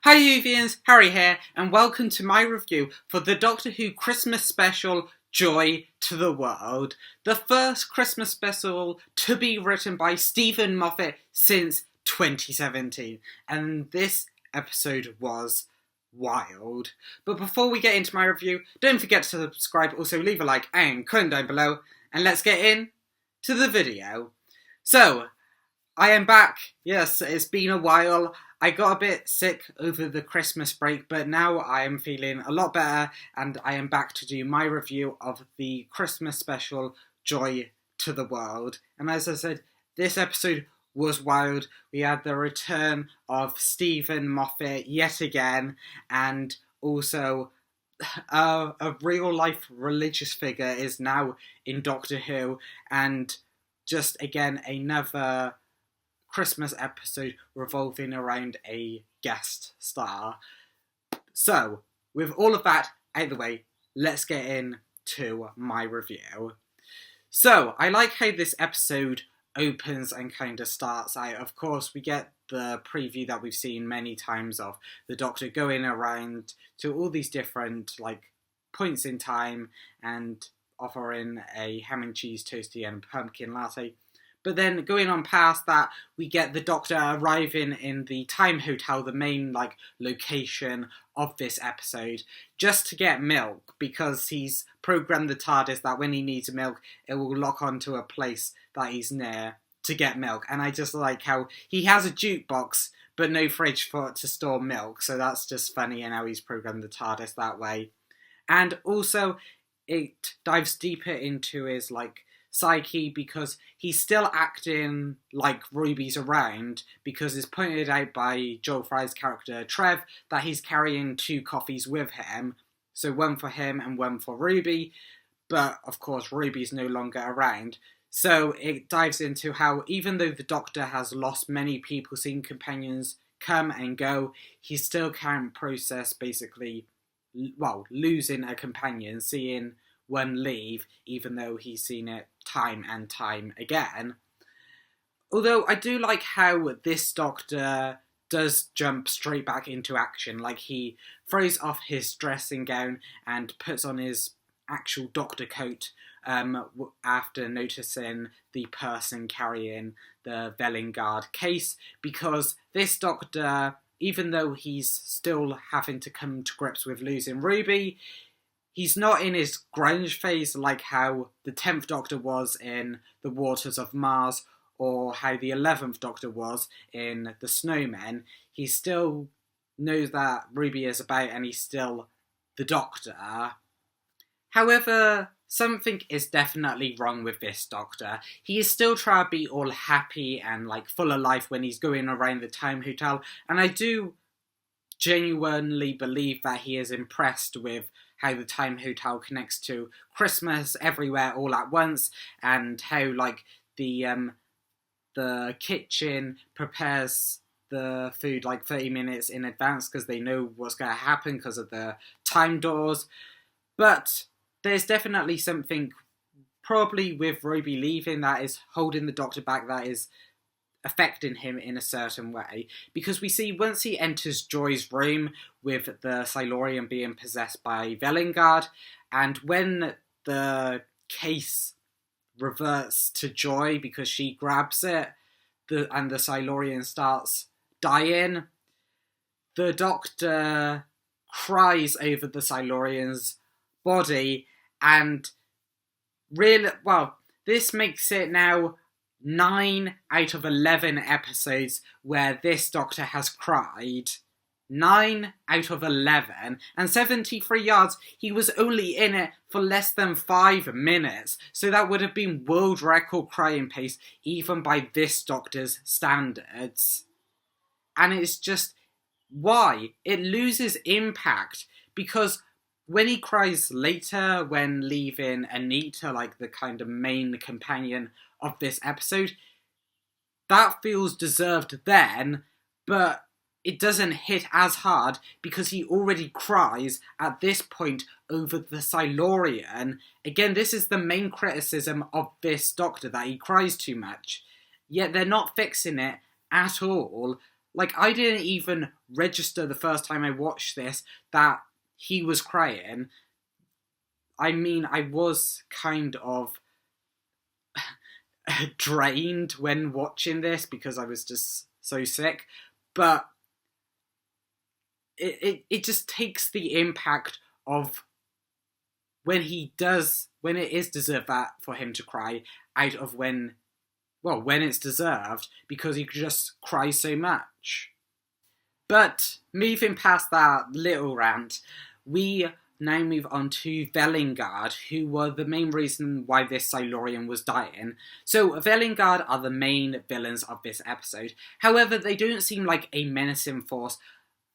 Hi Whovians, Harry here, and welcome to my review for the Doctor Who Christmas special, Joy to the World. The first Christmas special to be written by Steven Moffat since 2017, and this episode was wild. But before we get into my review, don't forget to subscribe, also leave a like and comment down below, and let's get in to the video. So, I am back. Yes, it's been a while. I got a bit sick over the Christmas break, but now I am feeling a lot better and I am back to do my review of the Christmas special, Joy to the World. And as I said, this episode was wild. We had the return of Steven Moffat yet again, and also a real-life religious figure is now in Doctor Who, and just again another Christmas episode revolving around a guest star. So, with all of that out of the way, let's get into my review. So, I like how this episode opens and kind of starts out. Of course, we get the preview that we've seen many times of the Doctor going around to all these different points in time and offering a ham and cheese toasty and pumpkin latte. But then going on past that, we get the Doctor arriving in the Time Hotel, the main location of this episode, just to get milk, because he's programmed the TARDIS that when he needs milk, it will lock onto a place that he's near to get milk. And I just like how he has a jukebox, but no fridge to store milk. So that's just funny, and how he's programmed the TARDIS that way. And also, it dives deeper into his psyche, because he's still acting like Ruby's around, because it's pointed out by Joel Fry's character Trev that he's carrying 2 coffees with him, so one for him and one for Ruby, but of course Ruby's no longer around. So it dives into how even though the Doctor has lost many people, seen companions come and go, he still can't process basically, losing a companion, seeing one leave, even though he's seen it time and time again. Although I do like how this Doctor does jump straight back into action. He throws off his dressing gown and puts on his actual Doctor coat after noticing the person carrying the Velengard case, because this Doctor, even though he's still having to come to grips with losing Ruby, he's not in his grunge phase like how the 10th Doctor was in The Waters of Mars, or how the 11th Doctor was in The Snowmen. He still knows that Ruby is about, and he's still the Doctor. However, something is definitely wrong with this Doctor. He is still trying to be all happy and full of life when he's going around the Time Hotel, and I do genuinely believe that he is impressed with how the Time Hotel connects to Christmas everywhere all at once, and how the kitchen prepares the food 30 minutes in advance because they know what's going to happen because of the time doors. But there's definitely something probably with Ruby leaving that is holding the Doctor back, that is affecting him in a certain way, because we see once he enters Joy's room with the Silurian being possessed by Velengard, and when the case reverts to Joy because she grabs it, and the Silurian starts dying, the Doctor cries over the Silurian's body, and this makes it now 9 out of 11 episodes where this Doctor has cried. 9 out of 11. And 73 yards, he was only in it for less than 5 minutes. So that would have been world record crying pace, even by this Doctor's standards. And it's just, why? It loses impact, because when he cries later, when leaving Anita, the kind of main companion of this episode, that feels deserved then, but it doesn't hit as hard because he already cries at this point over the Silurian. Again, this is the main criticism of this Doctor, that he cries too much. Yet they're not fixing it at all. Like, I didn't even register the first time I watched this that he was crying. I mean, I was kind of drained when watching this because I was just so sick, but it just takes the impact of when it is deserved that for him to cry, out of when it's deserved, because he just cries so much. But moving past that little rant, we now move on to Velingard, who were the main reason why this Silurian was dying. So Velingard are the main villains of this episode. However, they don't seem like a menacing force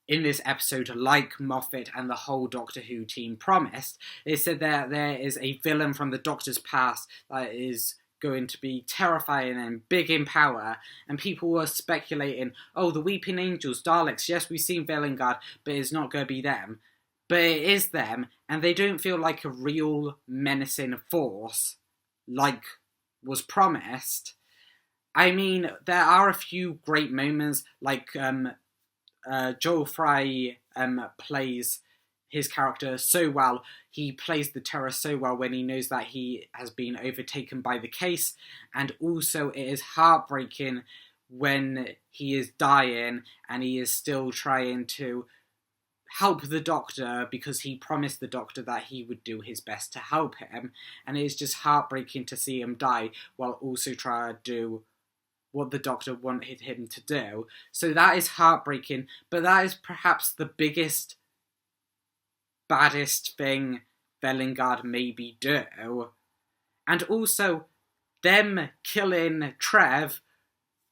in this episode like Moffat and the whole Doctor Who team promised. They said that there is a villain from the Doctor's past that is going to be terrifying and big in power, and people were speculating, oh, the Weeping Angels, Daleks, yes, we've seen Velingard, but it's not going to be them. But it is them, and they don't feel like a real menacing force like was promised. I mean, there are a few great moments, like Joel Fry plays his character so well. He plays the terror so well when he knows that he has been overtaken by the case, and also it is heartbreaking when he is dying and he is still trying to help the Doctor because he promised the Doctor that he would do his best to help him, and it is just heartbreaking to see him die while also trying to do what the Doctor wanted him to do. So that is heartbreaking, but that is perhaps the biggest, baddest thing Velingard maybe do. And also, them killing Trev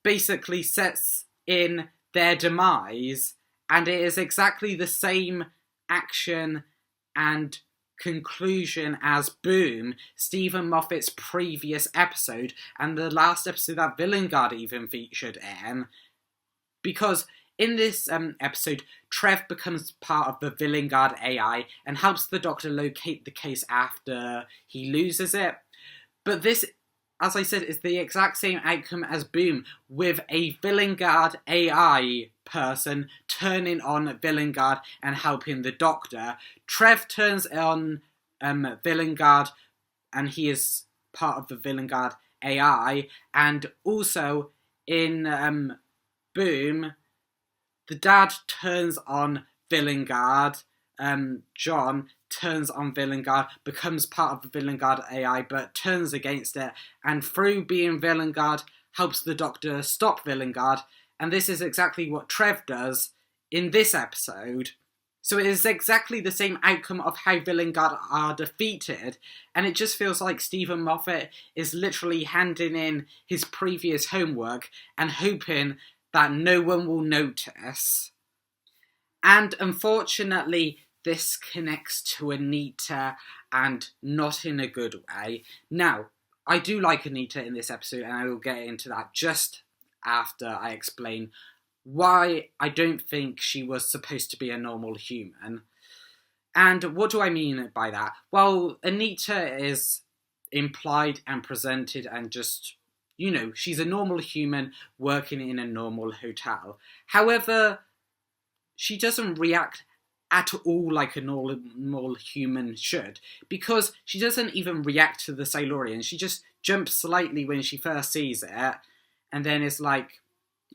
basically sets in their demise, and it is exactly the same action and conclusion as Boom, Stephen Moffat's previous episode, and the last episode that Velingard even featured in. Because in this episode, Trev becomes part of the Velingard AI and helps the Doctor locate the case after he loses it. But this, as I said, is the exact same outcome as Boom, with a Velingard AI person turning on Velingard and helping the Doctor. Trev turns on Velingard, and he is part of the Velingard AI. And also in Boom, the dad turns on Velingard. John turns on Velingard, becomes part of the Velingard AI, but turns against it, and through being Velingard, helps the Doctor stop Velingard. And this is exactly what Trev does in this episode. So it is exactly the same outcome of how Velingard are defeated, and it just feels like Stephen Moffat is literally handing in his previous homework and hoping that no one will notice. And unfortunately, this connects to Anita, and not in a good way. Now, I do like Anita in this episode, and I will get into that just after I explain why I don't think she was supposed to be a normal human. And what do I mean by that? Well, Anita is implied and presented and just, she's a normal human working in a normal hotel. However, she doesn't react at all like a normal human should, because she doesn't even react to the Silurian. She just jumps slightly when she first sees it, and then is like,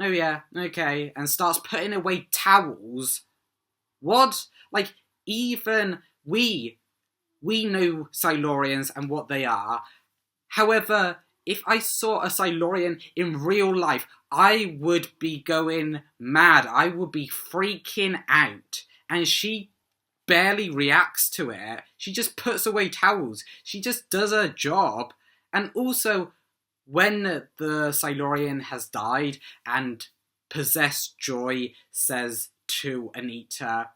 oh yeah, okay, and starts putting away towels. What? Like, even we know Silurians and what they are. However, if I saw a Silurian in real life, I would be going mad. I would be freaking out. And she barely reacts to it. She just puts away towels. She just does her job. And also, when the Silurian has died and possessed Joy says to Anita,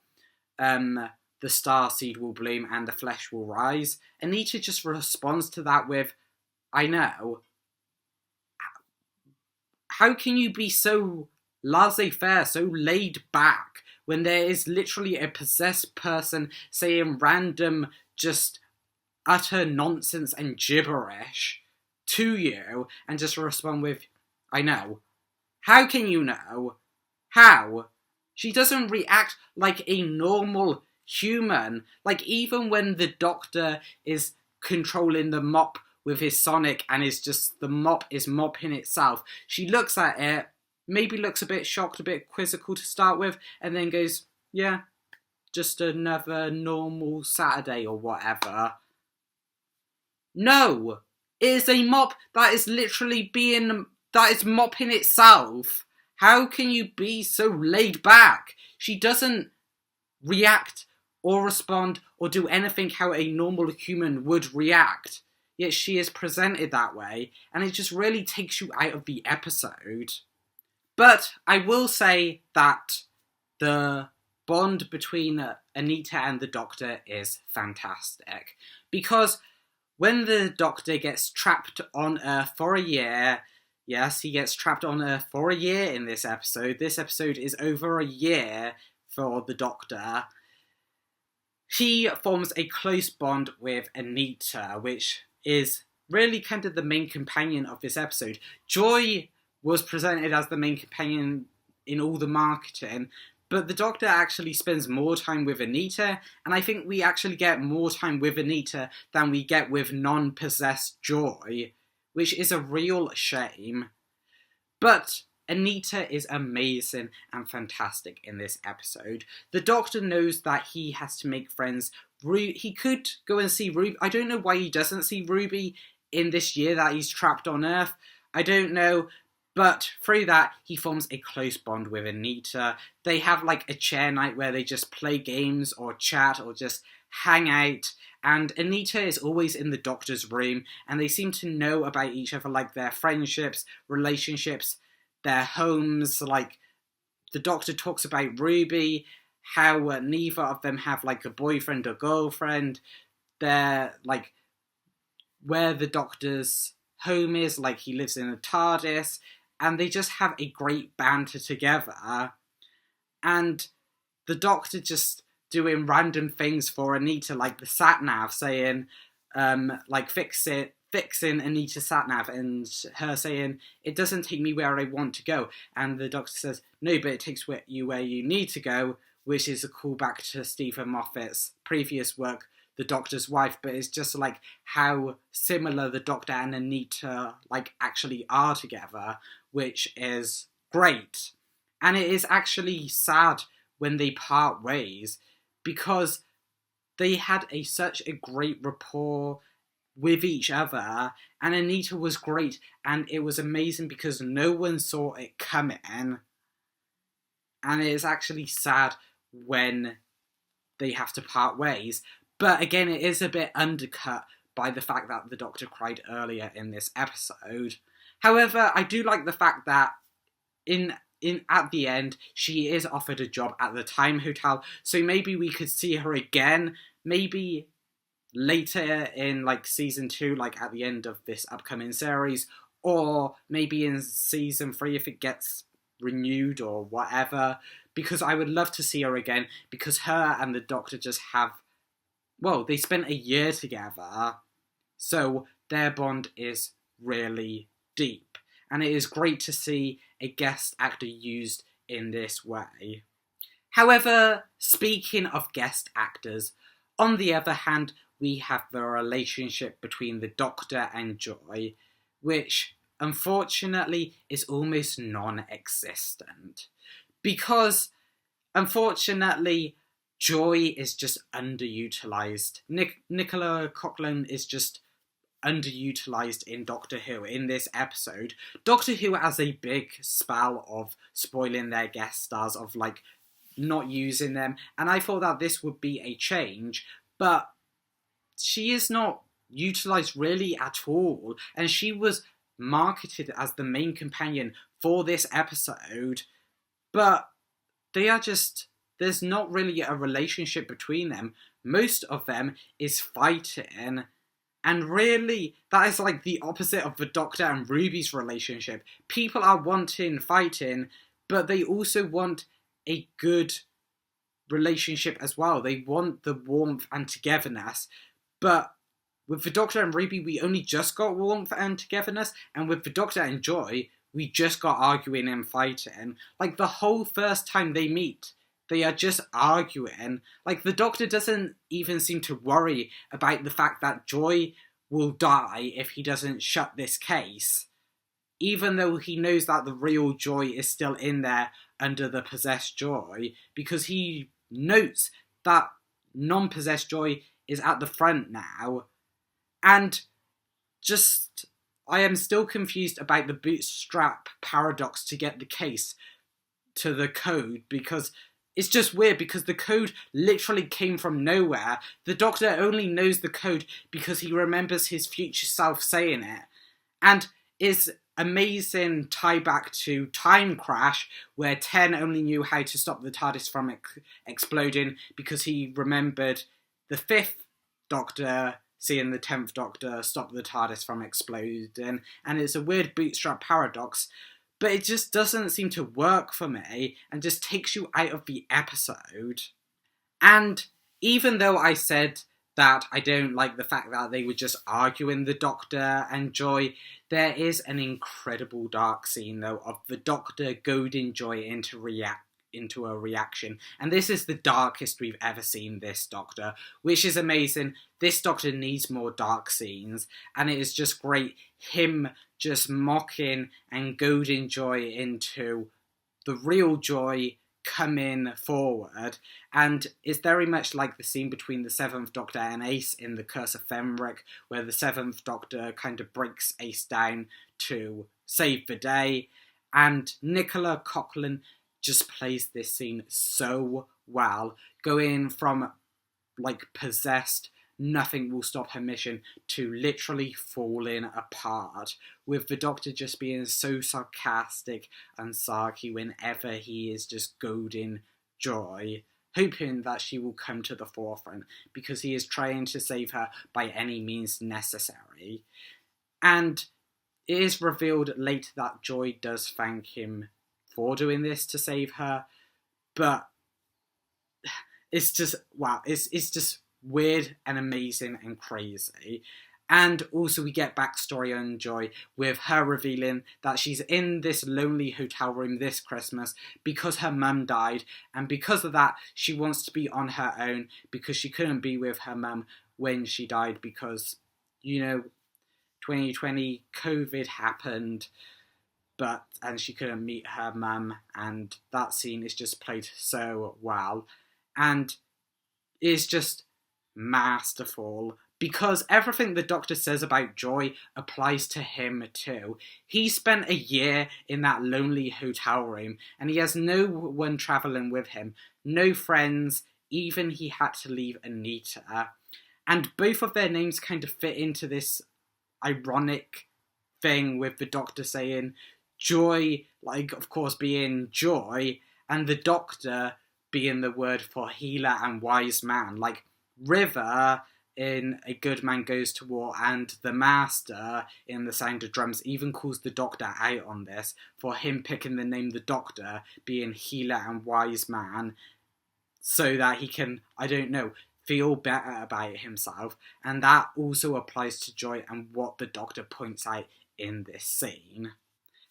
the starseed will bloom and the flesh will rise, Anita just responds to that with, I know. How can you be so laissez-faire, so laid back, when there is literally a possessed person saying random, just utter nonsense and gibberish to you, and just respond with, I know. How can you know? How? She doesn't react like a normal human. Like, even when the Doctor is controlling the mop with his sonic and is just, the mop is mopping itself, she looks at it, maybe looks a bit shocked, a bit quizzical to start with, and then goes, yeah, just another normal Saturday or whatever. No! It is a mop that is literally that is mopping itself. How can you be so laid back? She doesn't react or respond or do anything how a normal human would react. Yet she is presented that way, and it just really takes you out of the episode. But I will say that the bond between Anita and the Doctor is fantastic. Because when the Doctor gets trapped on Earth for a year, yes, he gets trapped on Earth for a year in this episode. This episode is over a year for the Doctor. He forms a close bond with Anita, which is really kind of the main companion of this episode. Joy was presented as the main companion in all the marketing, but the Doctor actually spends more time with Anita, and I think we actually get more time with Anita than we get with non-possessed Joy, which is a real shame. But Anita is amazing and fantastic in this episode. The Doctor knows that he has to make friends. He could go and see Ruby. I don't know why he doesn't see Ruby in this year that he's trapped on Earth. I don't know. But through that, he forms a close bond with Anita. They have like a chair night where they just play games or chat or just hang out. And Anita is always in the Doctor's room, and they seem to know about each other, like their friendships, relationships, their homes. Like, the Doctor talks about Ruby, how neither of them have like a boyfriend or girlfriend. They're like, where the Doctor's home is, like he lives in a TARDIS, and they just have a great banter together. And the Doctor just doing random things for Anita, like the sat-nav, saying, like, fixing Anita's sat-nav, and her saying, it doesn't take me where I want to go. And the Doctor says, no, but it takes you where you need to go, which is a callback to Stephen Moffat's previous work, The Doctor's Wife, but it's just like how similar the Doctor and Anita like actually are together, which is great. And it is actually sad when they part ways, because they had such a great rapport with each other, and Anita was great, and it was amazing because no one saw it coming. And it is actually sad when they have to part ways. But again, it is a bit undercut by the fact that the Doctor cried earlier in this episode. However, I do like the fact that at the end, she is offered a job at the Time Hotel, so maybe we could see her again, maybe later in like season 2, like at the end of this upcoming series, or maybe in season 3 if it gets renewed or whatever, because I would love to see her again, because her and the Doctor just have, well, they spent a year together, so their bond is really deep. And it is great to see a guest actor used in this way. However, speaking of guest actors, on the other hand, we have the relationship between the Doctor and Joy, which unfortunately is almost non-existent. Because, unfortunately, Joy is just underutilised. Nicola Coughlan is just underutilised in Doctor Who in this episode. Doctor Who has a big spell of spoiling their guest stars, of like not using them, and I thought that this would be a change, but she is not utilised really at all, and she was marketed as the main companion for this episode, but they are just, there's not really a relationship between them. Most of them is fighting. And really, that is like the opposite of the Doctor and Ruby's relationship. People are wanting fighting, but they also want a good relationship as well. They want the warmth and togetherness. But with the Doctor and Ruby, we only just got warmth and togetherness. And with the Doctor and Joy, we just got arguing and fighting. Like, the whole first time they meet, they are just arguing. Like, the Doctor doesn't even seem to worry about the fact that Joy will die if he doesn't shut this case, even though he knows that the real Joy is still in there under the possessed Joy, because he notes that non-possessed Joy is at the front now. And just, I am still confused about the bootstrap paradox to get the case to the code, because it's just weird, because the code literally came from nowhere. The Doctor only knows the code because he remembers his future self saying it. And it's amazing tie back to Time Crash, where Ten only knew how to stop the TARDIS from exploding because he remembered the 5th Doctor seeing the 10th Doctor stop the TARDIS from exploding. And it's a weird bootstrap paradox, but it just doesn't seem to work for me and just takes you out of the episode. And even though I said that I don't like the fact that they were just arguing, the Doctor and Joy, there is an incredible dark scene, though, of the Doctor goading Joy into a reaction. And this is the darkest we've ever seen this Doctor, which is amazing. This Doctor needs more dark scenes, and it is just great, him just mocking and goading Joy into the real Joy coming forward. And it's very much like the scene between the 7th Doctor and Ace in The Curse of Fenric, where the 7th Doctor kind of breaks Ace down to save the day. And Nicola Coughlan just plays this scene so well, going from, like, possessed, nothing will stop her mission, to literally falling apart, with the Doctor just being so sarcastic and sarky whenever he is just goading Joy, hoping that she will come to the forefront, because he is trying to save her by any means necessary. And it is revealed later that Joy does thank him for doing this to save her, but it's just, wow, it's just weird and amazing and crazy. And also we get backstory on Joy, with her revealing that she's in this lonely hotel room this Christmas because her mum died, and because of that she wants to be on her own, because she couldn't be with her mum when she died, because, 2020 COVID happened, and she couldn't meet her mum, and that scene is just played so well, and is just masterful, because everything the Doctor says about Joy applies to him too. He spent a year in that lonely hotel room, and he has no one travelling with him, no friends, even he had to leave Anita. And both of their names kind of fit into this ironic thing, with the Doctor saying Joy, like, of course, being joy, and the Doctor being the word for healer and wise man. Like, River in A Good Man Goes to War, and the Master in The Sound of Drums even calls the Doctor out on this, for him picking the name the Doctor, being healer and wise man, so that he can, feel better about himself. And that also applies to Joy and what the Doctor points out in this scene.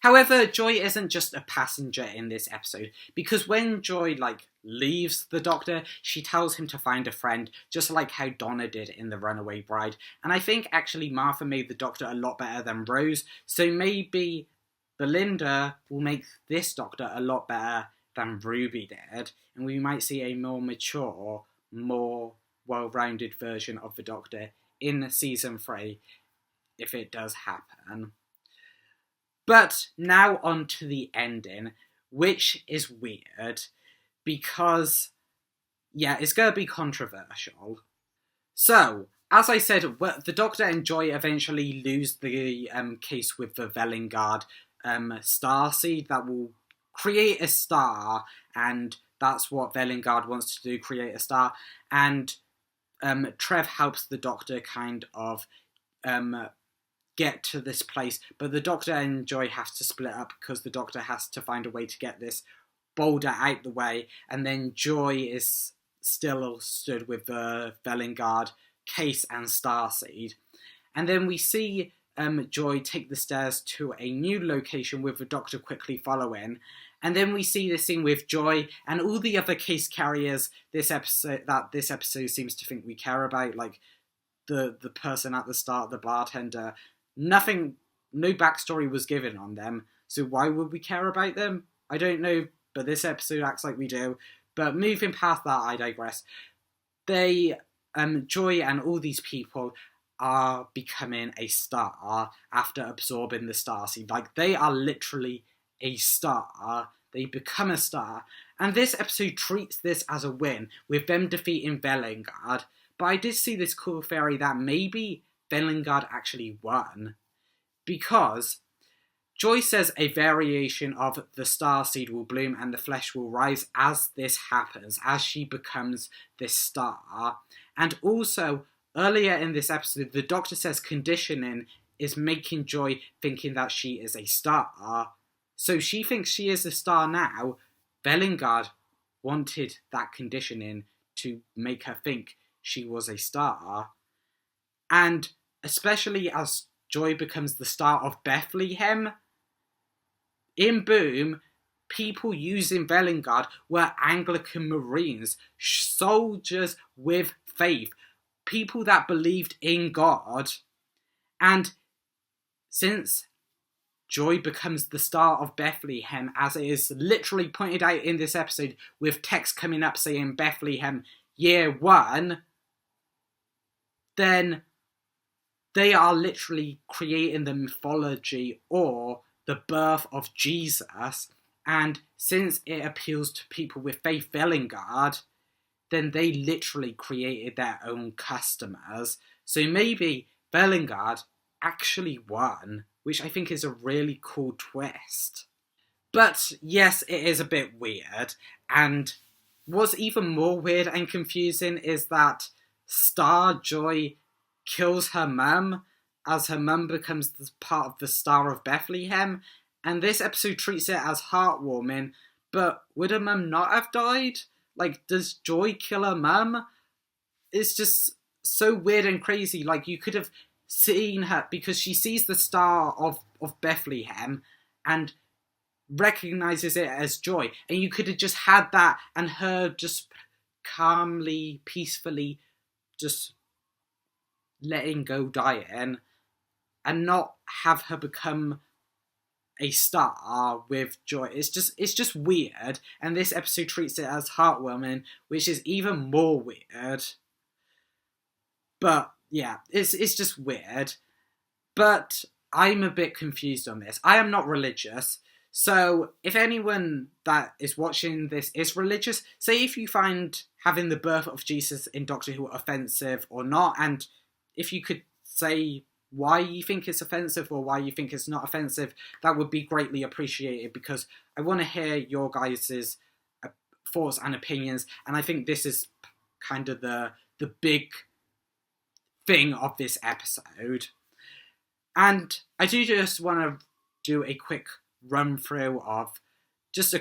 However, Joy isn't just a passenger in this episode, because when Joy, leaves the Doctor, she tells him to find a friend, just like how Donna did in The Runaway Bride. And I think, actually, Martha made the Doctor a lot better than Rose, so maybe Belinda will make this Doctor a lot better than Ruby did, and we might see a more mature, more well-rounded version of the Doctor in Season 3, if it does happen. But now on to the ending, which is weird, because, it's going to be controversial. So, as I said, the Doctor and Joy eventually lose the case with the Velengard starseed that will create a star, and that's what Velengard wants to do, create a star, and Trev helps the Doctor kind of get to this place, but the Doctor and Joy have to split up, because the Doctor has to find a way to get this boulder out the way, and then Joy is still stood with the Velengard case and starseed. And then we see Joy take the stairs to a new location with the Doctor quickly following. And then we see this scene with Joy and all the other case carriers this episode seems to think we care about, like the person at the start, the bartender. No backstory was given on them, so why would we care about them? I don't know, but this episode acts like we do. But moving past that, I digress. Joy and all these people are becoming a star after absorbing the starseed. Like, they are literally a star. They become a star. And this episode treats this as a win, with them defeating Velengard. But I did see this cool theory that maybe Velengard actually won. Because Joy says a variation of the starseed will bloom and the flesh will rise as this happens, as she becomes this star. And also, earlier in this episode, the Doctor says conditioning is making Joy thinking that she is a star. So she thinks she is a star now. Velengard wanted that conditioning to make her think she was a star. And especially as Joy becomes the star of Bethlehem, in Boom, people using Velengard were Anglican Marines, soldiers with faith, people that believed in God. And since Joy becomes the star of Bethlehem, as it is literally pointed out in this episode, with text coming up saying Bethlehem year 1, then they are literally creating the mythology or the birth of Jesus. And since it appeals to people with faith, Velengard, then they literally created their own customers. So maybe Velengard actually won, which I think is a really cool twist. But yes, it is a bit weird. And what's even more weird and confusing is that Star Joy kills her mum, as her mum becomes part of the Star of Bethlehem, and this episode treats it as heartwarming, but would her mum not have died? Like, does Joy kill her mum? It's just so weird and crazy. Like, you could have seen her, because she sees the Star of Bethlehem and recognises it as Joy, and you could have just had that and her just calmly, peacefully just letting go dying, and not have her become a star with Joy. It's just weird, and this episode treats it as heartwarming, which is even more weird. But yeah, it's just weird. But I'm a bit confused on this. I am not religious, so if anyone that is watching this is religious, say if you find having the birth of Jesus in Doctor Who offensive or not, and if you could say why you think it's offensive or why you think it's not offensive, that would be greatly appreciated, because I want to hear your guys' thoughts and opinions, and I think this is kind of the big thing of this episode. And I do just want to do a quick run through of just some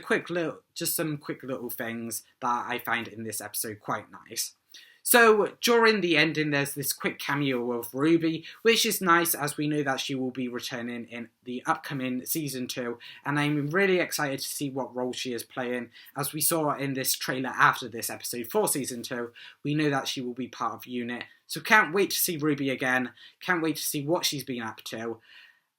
quick little things that I find in this episode quite nice. So during the ending, there's this quick cameo of Ruby, which is nice, as we know that she will be returning in the upcoming season 2, and I'm really excited to see what role she is playing. As we saw in this trailer after this episode for season 2, we know that she will be part of UNIT, so can't wait to see Ruby again, can't wait to see what she's been up to,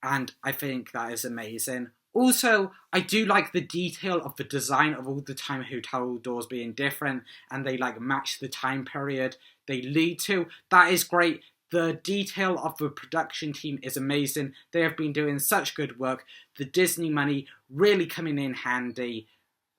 and I think that is amazing. Also, I do like the detail of the design of all the Time Hotel doors being different, and they match the time period they lead to. That is great. The detail of the production team is amazing. They have been doing such good work. The Disney money really coming in handy.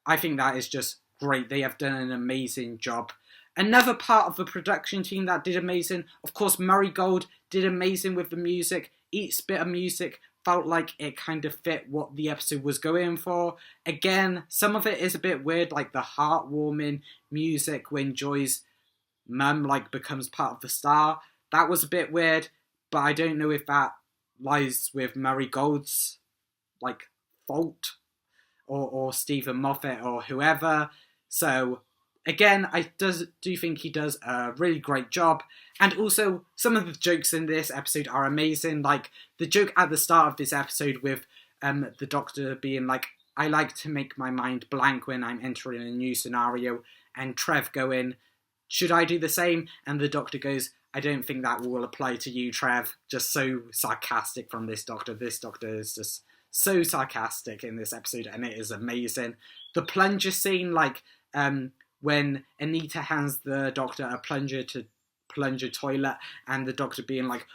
I think that is just great. They have done an amazing job. Another part of the production team that did amazing, of course, Murray Gold did amazing with the music. Each bit of music felt like it kind of fit what the episode was going for. Again, some of it is a bit weird, like the heartwarming music when Joy's mum becomes part of the star. That was a bit weird, but I don't know if that lies with Murray Gold's fault or Stephen Moffat or whoever. So again, I do think he does a really great job. And also, some of the jokes in this episode are amazing. Like, the joke at the start of this episode with the Doctor being like, I like to make my mind blank when I'm entering a new scenario. And Trev going, should I do the same? And the Doctor goes, I don't think that will apply to you, Trev. Just so sarcastic from this Doctor. This Doctor is just so sarcastic in this episode, and it is amazing. The plunger scene, like, when Anita hands the Doctor a plunger toilet, and the Doctor being like,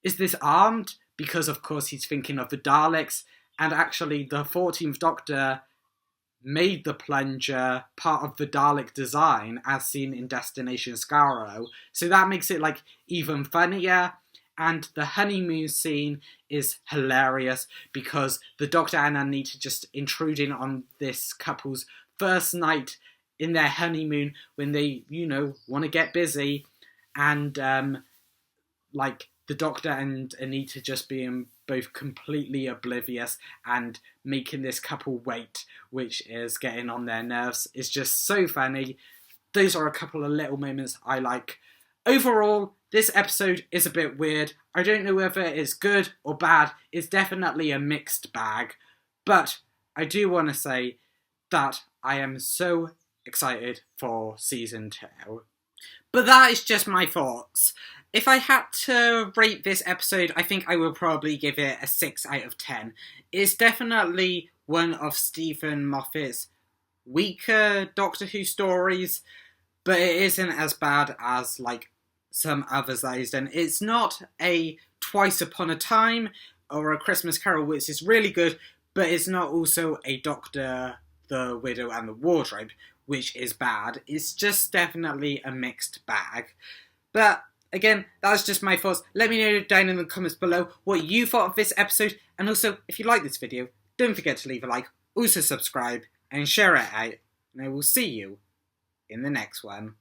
is this armed? Because, of course, he's thinking of the Daleks, and actually the 14th Doctor made the plunger part of the Dalek design, as seen in Destination Skaro, so that makes it, like, even funnier. And the honeymoon scene is hilarious, because the Doctor and Anita just intruding on this couple's first night in their honeymoon when they, want to get busy, and, like, the Doctor and Anita just being both completely oblivious and making this couple wait, which is getting on their nerves, is just so funny. Those are a couple of little moments I like. Overall, this episode is a bit weird. I don't know whether it's good or bad. It's definitely a mixed bag. But I do want to say that I am so excited for season 2. But that is just my thoughts. If I had to rate this episode, I think I will probably give it a 6 out of 10. It's definitely one of Stephen Moffat's weaker Doctor Who stories, but it isn't as bad as, like, some others that he's done. It's not a Twice Upon a Time or a Christmas Carol, which is really good, but it's not also a Doctor, the Widow and the Wardrobe, which is bad. It's just definitely a mixed bag. But again, that's just my thoughts. Let me know down in the comments below what you thought of this episode. And also, if you like this video, don't forget to leave a like, also subscribe, and share it out. And I will see you in the next one.